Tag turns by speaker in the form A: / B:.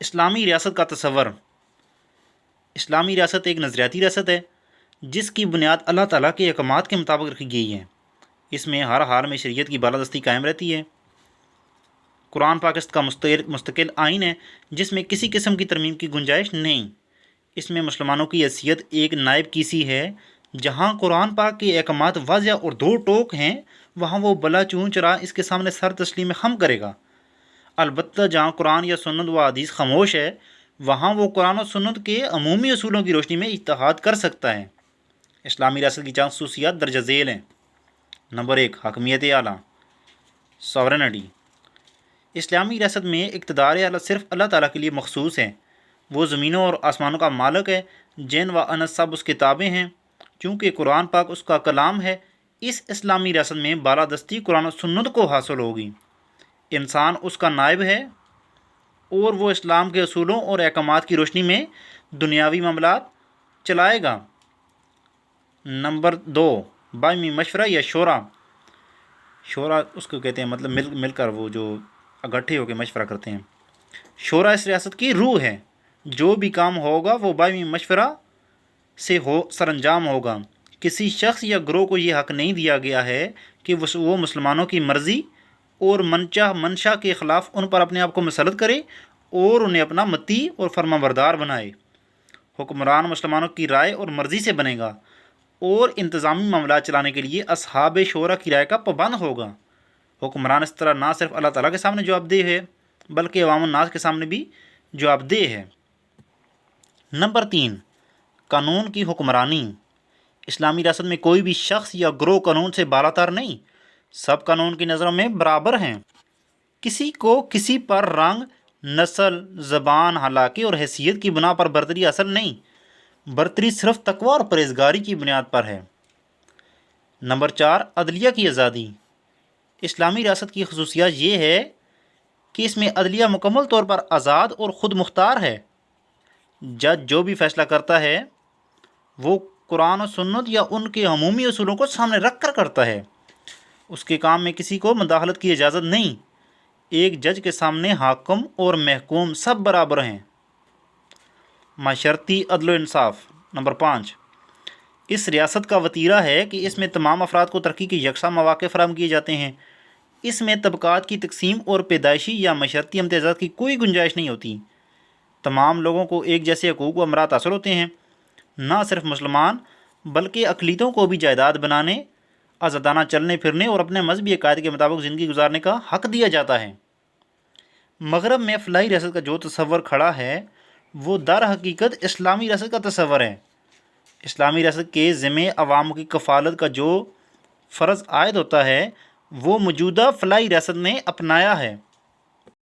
A: اسلامی ریاست کا تصور۔ اسلامی ریاست ایک نظریاتی ریاست ہے جس کی بنیاد اللہ تعالیٰ کے احکامات کے مطابق رکھی گئی ہے۔ اس میں ہر حال میں شریعت کی بالادستی قائم رہتی ہے۔ قرآن پاک اس کا مستقل آئین ہے جس میں کسی قسم کی ترمیم کی گنجائش نہیں۔ اس میں مسلمانوں کی حیثیت ایک نائب کی سی ہے۔ جہاں قرآن پاک کے احکامات واضح اور دو ٹوک ہیں وہاں وہ بلا چون چرا اس کے سامنے سر تسلیم خم کرے گا۔ البتہ جہاں قرآن یا سنت و حدیث خاموش ہے وہاں وہ قرآن و سنت کے عمومی اصولوں کی روشنی میں اجتہاد کر سکتا ہے۔ اسلامی ریاست کی چند خصوصیات درج ذیل ہیں۔ نمبر 1، حاکمیت اعلیٰ، ساورنٹی۔ اسلامی ریاست میں اقتدار اعلیٰ صرف اللہ تعالیٰ کے لیے مخصوص ہے۔ وہ زمینوں اور آسمانوں کا مالک ہے، جن و انس سب اس کتابیں ہیں۔ چونکہ قرآن پاک اس کا کلام ہے، اس اسلامی ریاست میں بالادستی قرآن و سنت کو حاصل ہوگی۔ انسان اس کا نائب ہے اور وہ اسلام کے اصولوں اور احکامات کی روشنی میں دنیاوی معاملات چلائے گا۔ نمبر 2، باہمی مشورہ یا شورا۔ شورا اس کو کہتے ہیں، مطلب مل کر وہ جو اکٹھے ہو کے مشورہ کرتے ہیں۔ شورا اس ریاست کی روح ہے۔ جو بھی کام ہوگا وہ باہمی مشورہ سے سر انجام ہوگا۔ کسی شخص یا گروہ کو یہ حق نہیں دیا گیا ہے کہ وہ مسلمانوں کی مرضی اور منشا کے خلاف ان پر اپنے آپ کو مسلط کرے اور انہیں اپنا مطیع اور فرما بردار بنائے۔ حکمران مسلمانوں کی رائے اور مرضی سے بنے گا اور انتظامی معاملات چلانے کے لیے اصحاب شورا کی رائے کا پابند ہوگا۔ حکمران اس طرح نہ صرف اللہ تعالیٰ کے سامنے جواب دہ ہے بلکہ عوام الناس کے سامنے بھی جواب دہ ہے۔ نمبر 3، قانون کی حکمرانی۔ اسلامی ریاست میں کوئی بھی شخص یا گروہ قانون سے بالاتر نہیں، سب قانون کی نظروں میں برابر ہیں۔ کسی کو کسی پر رنگ، نسل، زبان، علاقے اور حیثیت کی بنا پر برتری حاصل نہیں، برتری صرف تقوی اور پرہیزگاری کی بنیاد پر ہے۔ نمبر 4، عدلیہ کی آزادی۔ اسلامی ریاست کی خصوصیت یہ ہے کہ اس میں عدلیہ مکمل طور پر آزاد اور خود مختار ہے۔ جج جو بھی فیصلہ کرتا ہے وہ قرآن و سنت یا ان کے عمومی اصولوں کو سامنے رکھ کر کرتا ہے۔ اس کے کام میں کسی کو مداخلت کی اجازت نہیں۔ ایک جج کے سامنے حاکم اور محکوم سب برابر ہیں۔ معاشرتی عدل و انصاف۔ نمبر 5، اس ریاست کا وتیرہ ہے کہ اس میں تمام افراد کو ترقی کے یکساں مواقع فراہم کیے جاتے ہیں۔ اس میں طبقات کی تقسیم اور پیدائشی یا معاشرتی امتیازات کی کوئی گنجائش نہیں ہوتی۔ تمام لوگوں کو ایک جیسے حقوق و امرات حاصل ہوتے ہیں۔ نہ صرف مسلمان بلکہ اقلیتوں کو بھی جائیداد بنانے، آزادانہ چلنے پھرنے اور اپنے مذہبی عقائد کے مطابق زندگی گزارنے کا حق دیا جاتا ہے۔ مغرب میں فلاحی ریاست کا جو تصور کھڑا ہے وہ در حقیقت اسلامی ریاست کا تصور ہے۔ اسلامی ریاست کے ذمہ عوام کی کفالت کا جو فرض عائد ہوتا ہے وہ موجودہ فلاحی ریاست نے اپنایا ہے۔